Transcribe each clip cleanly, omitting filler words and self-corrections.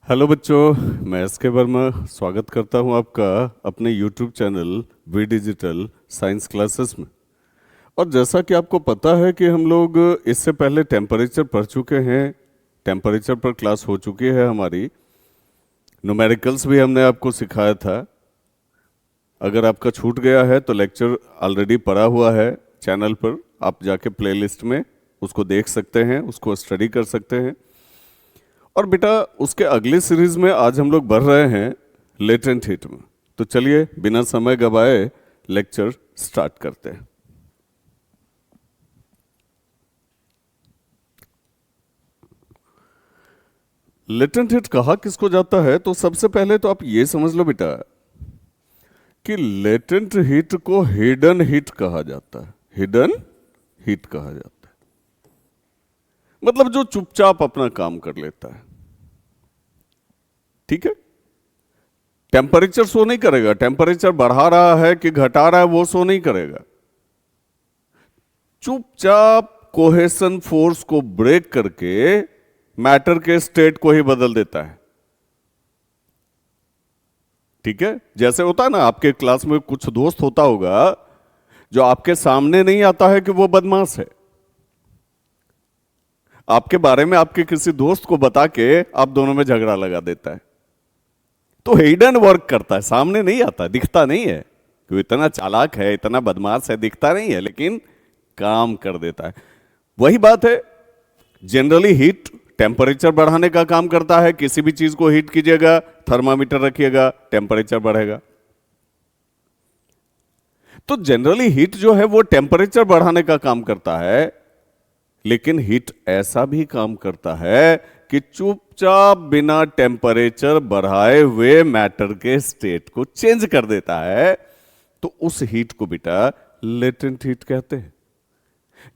Hello बच्चों, मैं SK. Verma स्वागत करता हूं आपका अपने YouTube channel V digital science classes में। और जैसा कि आपको पता है कि हम लोग इससे पहले टेम्परेचर पढ़ चुके हैं, टेम्परेचर पर क्लास हो चुकी है हमारी। न्यूमेरिकल्स भी हमने आपको सिखाया था। अगर आपका छूट गया है तो लेक्चर ऑलरेडी पढ़ा हुआ है चैनल पर, आप जाके प्लेलिस्ट में उसको देख सकते हैं, उसको स्टडी कर सकते हैं। और बेटा उसके अगले सीरीज में आज हम लोग बढ़ रहे हैं लेटेंट हीट में। तो चलिए बिना समय गवाए लेक्चर स्टार्ट करते हैं। लेटेंट हीट कहा किसको जाता है, तो सबसे पहले तो आप ये समझ लो बेटा कि लेटेंट हीट को हिडन हीट कहा जाता है। हिडन हीट कहा जाता है मतलब जो चुपचाप अपना काम कर लेता है। ठीक है, टेम्परेचर शो नहीं करेगा, टेम्परेचर बढ़ा रहा है कि घटा रहा है वो शो नहीं करेगा। चुपचाप कोहेशन फोर्स को ब्रेक करके मैटर के स्टेट को ही बदल देता है। ठीक है, जैसे होता है ना, आपके क्लास में कुछ दोस्त होता होगा जो आपके सामने नहीं आता है कि वो बदमाश है, आपके बारे में आपके किसी दोस्त को बता के आप दोनों में झगड़ा लगा देता है। तो हिडन वर्क करता है, सामने नहीं आता, दिखता नहीं है कि वो इतना चालाक है, इतना बदमाश है, दिखता नहीं है, लेकिन काम कर देता है। वही बात है, जनरली हीट टेम्परेचर बढ़ाने का काम करता है। किसी भी चीज को हीट कीजिएगा, थर्मामीटर रखिएगा, टेम्परेचर बढ़ेगा। तो जनरली हीट जो है वो टेम्परेचर बढ़ाने का काम करता है, लेकिन हीट ऐसा भी काम करता है कि चुपचाप बिना टेम्परेचर बढ़ाए हुए मैटर के स्टेट को चेंज कर देता है। तो उस हीट को बेटा लेटेंट हीट कहते हैं।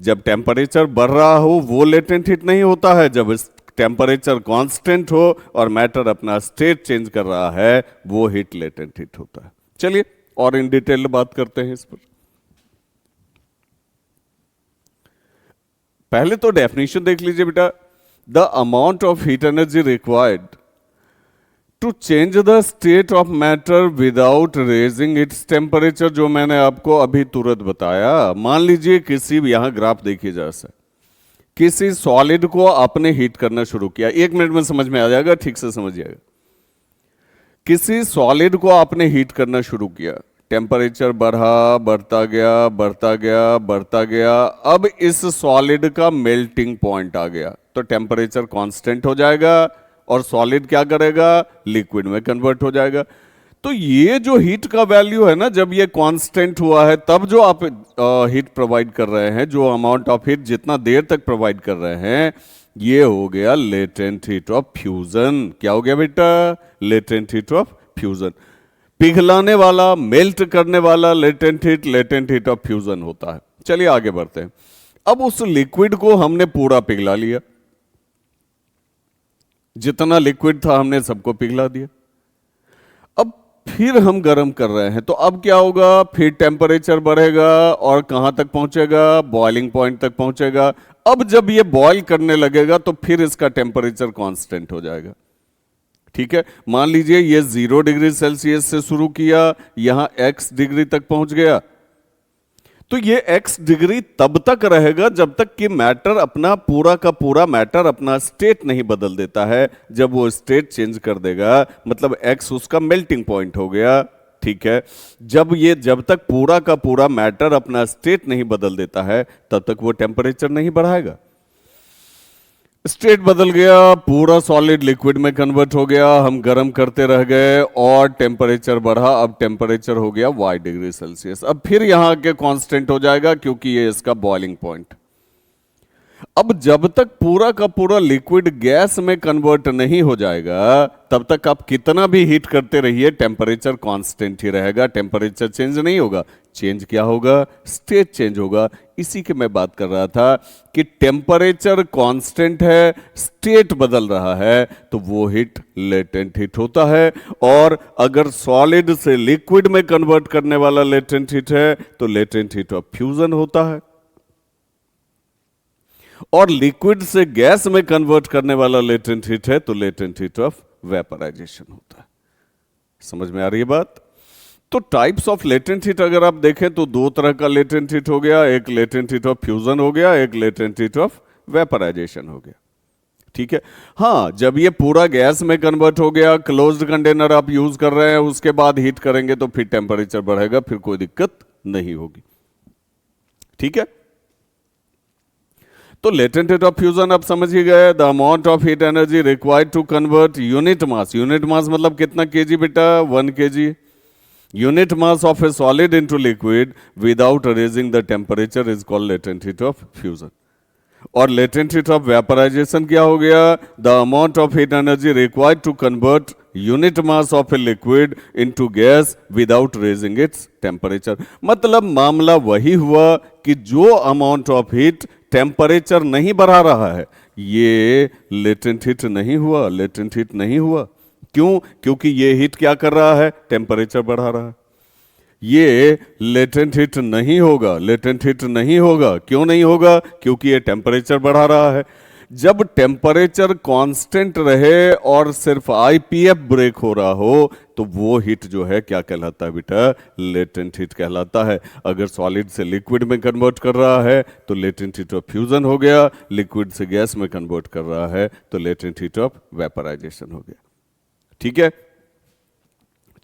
जब टेम्परेचर बढ़ रहा हो वो लेटेंट हीट नहीं होता है, जब टेम्परेचर कांस्टेंट हो और मैटर अपना स्टेट चेंज कर रहा है वो हीट लेटेंट हीट होता है। चलिए और इन डिटेल बात करते हैं इस पर। पहले तो डेफिनेशन देख लीजिए बेटा। The amount of heat energy required to change the state of matter without raising its temperature, जो मैंने आपको अभी तुरंत बताया। मान लीजिए किसी, यहां ग्राफ देखिए जैसे, किसी सॉलिड को आपने हीट करना शुरू किया। 1 मिनट में समझ में आ जाएगा, ठीक से समझिएगा। किसी सॉलिड को आपने हीट करना शुरू किया, टेम्परेचर बढ़ा, बढ़ता गया, बढ़ता गया, बढ़ता गया। अब इस सॉलिड का मेल्टिंग पॉइंट आ गया तो टेम्परेचर कांस्टेंट हो जाएगा और सॉलिड क्या करेगा, लिक्विड में कन्वर्ट हो जाएगा। तो ये जो हीट का वैल्यू है ना, जब ये कांस्टेंट हुआ है तब जो आप हीट प्रोवाइड कर रहे हैं, जो अमाउंट ऑफ हीट जितना देर तक प्रोवाइड कर रहे हैं, ये हो गया लेटेंट हीट ऑफ फ्यूजन। क्या हो गया बेटा, लेटेंट हीट ऑफ फ्यूजन। पिघलाने वाला, मेल्ट करने वाला लेटेंट हीट ऑफ फ्यूजन होता है। चलिए आगे बढ़ते हैं। अब उस लिक्विड को हमने पूरा पिघला लिया, जितना लिक्विड था हमने सबको पिघला दिया। अब फिर हम गर्म कर रहे हैं, तो अब क्या होगा, फिर टेम्परेचर बढ़ेगा और कहां तक पहुंचेगा, बॉइलिंग पॉइंट तक पहुंचेगा। अब जब ये बॉयल करने लगेगा तो फिर इसका टेम्परेचर कांस्टेंट हो जाएगा। ठीक है, मान लीजिए ये 0 डिग्री सेल्सियस से शुरू किया, यहां x डिग्री तक पहुंच गया। तो ये x डिग्री तब तक रहेगा जब तक कि मैटर अपना पूरा का पूरा मैटर अपना स्टेट नहीं बदल देता है। जब वो स्टेट चेंज कर देगा मतलब x उसका मेल्टिंग पॉइंट हो गया। ठीक है, जब तक पूरा का पूरा मैटर अपना स्टेट नहीं बदल देता है तब तक वो टेम्परेचर नहीं बढ़ाएगा। स्टेट बदल गया, पूरा सॉलिड लिक्विड में कन्वर्ट हो गया, हम गर्म करते रह गए और टेम्परेचर बढ़ा। अब टेम्परेचर हो गया y डिग्री सेल्सियस। अब फिर यहां के कांस्टेंट हो जाएगा क्योंकि ये इसका बॉइलिंग पॉइंट। अब जब तक पूरा का पूरा लिक्विड गैस में कन्वर्ट नहीं हो जाएगा तब तक आप कितना भी हीट करते रहिए, टेम्परेचर कांस्टेंट ही रहेगा, टेम्परेचर चेंज नहीं होगा। चेंज क्या होगा, स्टेट चेंज होगा। इसी की मैं बात कर रहा था कि टेम्परेचर कांस्टेंट है, स्टेट बदल रहा है, तो वो हीट लेटेंट हीट होता है। और अगर सॉलिड से लिक्विड में कन्वर्ट करने वाला लेटेंट हीट है तो लेटेंट हीट ऑफ फ्यूजन होता है। और लिक्विड से गैस में कन्वर्ट करने वाला लेटेंट हीट है तो लेटेंट हीट ऑफ वेपराइजेशन होता है। समझ में आ रही है बात? तो टाइप्स ऑफ लेटेंट हीट अगर आप देखें तो दो तरह का लेटेंट हीट हो गया, एक लेटेंट हीट ऑफ फ्यूजन हो गया, एक लेटेंट हीट ऑफ वेपराइजेशन हो गया। ठीक है। हाँ, जब ये पूरा गैस में कन्वर्ट हो गया, क्लोज्ड कंटेनर आप यूज कर रहे हैं, उसके बाद हीट करेंगे तो फिर टेम्परेचर बढ़ेगा, फिर कोई दिक्कत नहीं होगी। ठीक है। तो लेटेंट हीट ऑफ फ्यूजन आप समझ ही गए, the amount of heat energy required to convert unit mass, unit mass मतलब कितना केजी बेटा, 1 kg, unit mass of a solid into liquid without raising the temperature is called latent heat of fusion. और latent heat of vaporization क्या हो गया, the amount of heat energy required to convert unit mass of a liquid into gas without raising its temperature. मतलब मामला वही हुआ कि जो अमाउंट ऑफ हीट टेम्परेचर नहीं बढ़ा रहा है, ये लेटेंट हीट नहीं हुआ, लेटेंट हीट नहीं हुआ। क्यों? क्योंकि ये हीट क्या कर रहा है, टेम्परेचर बढ़ा रहा है। ये लेटेंट हीट नहीं होगा, लेटेंट हीट नहीं होगा। क्यों नहीं होगा? क्योंकि ये टेम्परेचर बढ़ा रहा है। जब टेम्परेचर कांस्टेंट रहे और सिर्फ आईपीएफ ब्रेक हो रहा हो, तो वो हीट जो है क्या कहलाता है बेटा, लेटेंट हीट कहलाता है। अगर सॉलिड से लिक्विड में कन्वर्ट कर रहा है तो लेटेंट हीट ऑफ फ्यूजन हो गया, लिक्विड से गैस में कन्वर्ट कर रहा है तो लेटेंट हीट ऑफ वेपराइजेशन हो गया। ठीक है,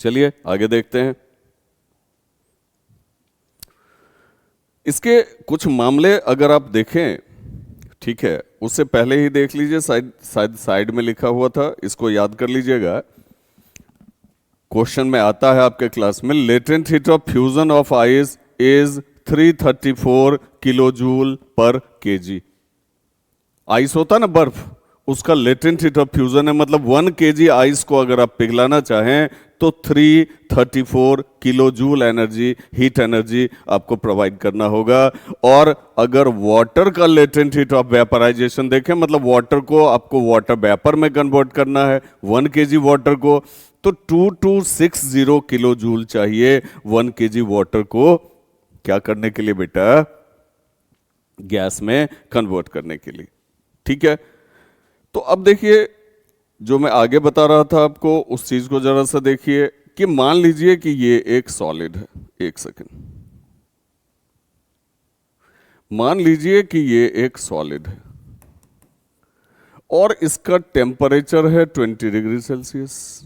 चलिए आगे देखते हैं। इसके कुछ मामले अगर आप देखें, ठीक है, उससे पहले ही देख लीजिए, शायद साइड में लिखा हुआ था, इसको याद कर लीजिएगा। क्वेश्चन में आता है आपके क्लास में, latent heat of fusion of ice is 334 kilo joule पर केजी। आइस होता ना बर्फ, उसका लेटेंट हीट ऑफ फ्यूजन है, मतलब 1 kg आइस को अगर आप पिघलाना चाहें तो 334 kilo joule energy, heat energy आपको प्रोवाइड करना होगा। और अगर वाटर का लेटेंट हीट ऑफ वेपराइजेशन देखें, मतलब वाटर को आपको वाटर वेपर में कन्वर्ट करना है, 1 kg वाटर को, तो 2260 किलो जूल चाहिए 1 kg वाटर को क्या करने के लिए बेटा, गैस में कन्वर्ट करने के लिए। ठीक है। तो अब देखिए, जो मैं आगे बता रहा था आपको, उस चीज को जरा सा देखिए कि मान लीजिए कि ये एक सॉलिड है, एक सेकंड, मान लीजिए कि ये एक सॉलिड है और इसका टेम्परेचर है 20 डिग्री सेल्सियस,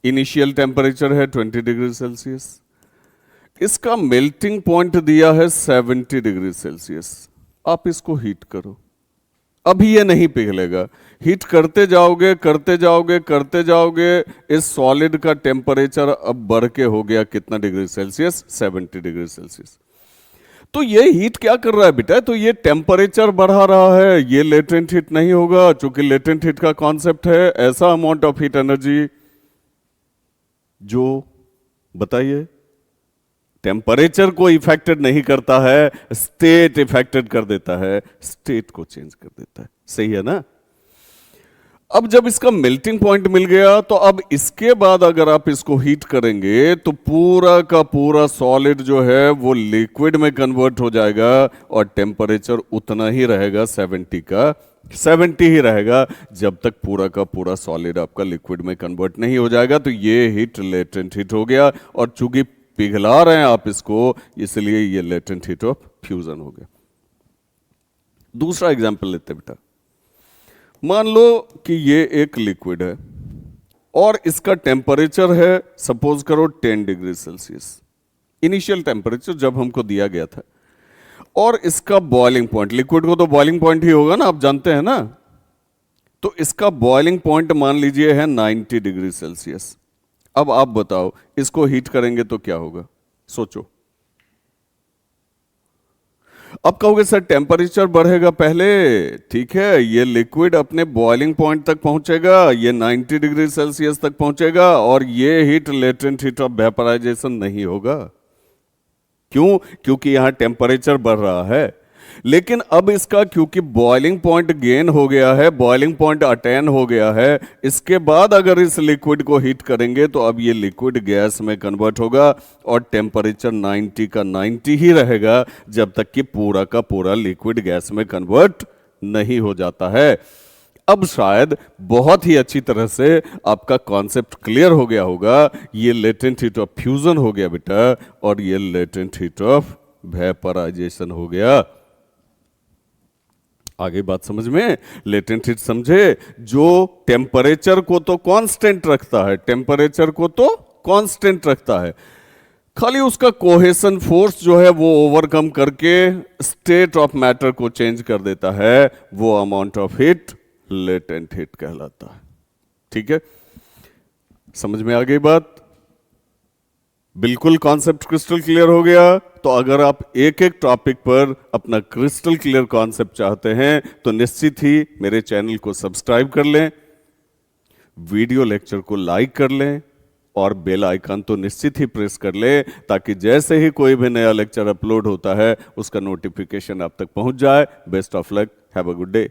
इनिशियल टेम्परेचर है 20 डिग्री सेल्सियस, इसका मेल्टिंग पॉइंट दिया है 70 डिग्री सेल्सियस। आप इसको हीट करो, अभी ये नहीं पिघलेगा, हीट करते जाओगे करते जाओगे करते जाओगे, इस सॉलिड का टेम्परेचर अब बढ़ के हो गया कितना डिग्री सेल्सियस, 70 डिग्री सेल्सियस। तो ये हीट क्या कर रहा है बेटा, तो ये टेम्परेचर बढ़ा रहा है, ये लेटेंट हीट नहीं होगा। चूंकि लेटेंट हीट का कॉन्सेप्ट है ऐसा अमाउंट ऑफ हीट एनर्जी जो, बताइए, टेम्परेचर को इफेक्टेड नहीं करता है, स्टेट इफेक्टेड कर देता है, स्टेट को चेंज कर देता है। सही है ना? अब जब इसका मेल्टिंग पॉइंट मिल गया, तो अब इसके बाद अगर आप इसको हीट करेंगे तो पूरा का पूरा सॉलिड जो है वो लिक्विड में कन्वर्ट हो जाएगा और टेम्परेचर उतना ही रहेगा, 70 का 70 ही रहेगा, जब तक पूरा का पूरा सॉलिड आपका लिक्विड में कन्वर्ट नहीं हो जाएगा। तो ये हीट लेटेंट हीट हो गया, और चूंकि पिघला रहे हैं आप इसको, इसलिए ये लेटेंट हीट ऑफ फ्यूजन हो गया। दूसरा एग्जांपल लेते हैं बेटा, मान लो कि ये एक लिक्विड है और इसका टेम्परेचर है, सपोज करो 10 डिग्री सेल्सियस, इनिशियल टेम्परेचर जब हमको दिया गया था, और इसका बॉइलिंग पॉइंट, लिक्विड को तो बॉइलिंग पॉइंट ही होगा ना, आप जानते हैं ना, तो इसका बॉइलिंग पॉइंट मान लीजिए है 90 डिग्री सेल्सियस। अब आप बताओ, इसको हीट करेंगे तो क्या होगा, सोचो। अब कहोगे सर टेम्परेचर बढ़ेगा पहले, ठीक है, ये लिक्विड अपने बॉइलिंग पॉइंट तक पहुंचेगा, ये 90 डिग्री सेल्सियस तक पहुंचेगा, और ये heat latent heat of vaporization नहीं होगा। क्यों? क्योंकि यहां टेम्परेचर बढ़ रहा है। लेकिन अब इसका क्योंकि बॉइलिंग पॉइंट गेन हो गया है, बॉइलिंग पॉइंट अटेन हो गया है, इसके बाद अगर इस लिक्विड को हीट करेंगे तो अब ये लिक्विड गैस में कन्वर्ट होगा और टेम्परेचर 90 का 90 ही रहेगा, जब तक कि पूरा का पूरा लिक्विड गैस में कन्वर्ट नहीं हो जाता है। अब शायद बहुत ही अच्छी तरह से आपका कॉन्सेप्ट क्लियर हो गया होगा। ये लेटेंट हीट ऑफ फ्यूजन हो गया बेटा, और ये लेटेंट हीट ऑफ वेपराइजेशन हो गया। आगे बात समझ में? लेटेंट हीट समझे, जो टेम्परेचर को तो कांस्टेंट रखता है, टेम्परेचर को तो कांस्टेंट रखता है, खाली उसका कोहेशन फोर्स जो है वो ओवरकम करके स्टेट ऑफ मैटर को चेंज कर देता है, वो amount of heat latent heat कहलाता है। ठीक है, समझ में आ गई बात? बिल्कुल कॉन्सेप्ट क्रिस्टल क्लियर हो गया? तो अगर आप एक एक टॉपिक पर अपना क्रिस्टल क्लियर कॉन्सेप्ट चाहते हैं तो निश्चित ही मेरे चैनल को सब्सक्राइब कर लें, वीडियो लेक्चर को लाइक कर लें, और बेल आइकन तो निश्चित ही प्रेस कर लें, ताकि जैसे ही कोई भी नया लेक्चर अपलोड होता है उसका नोटिफिकेशन आप तक पहुंच जाए। Best of luck, have a good day.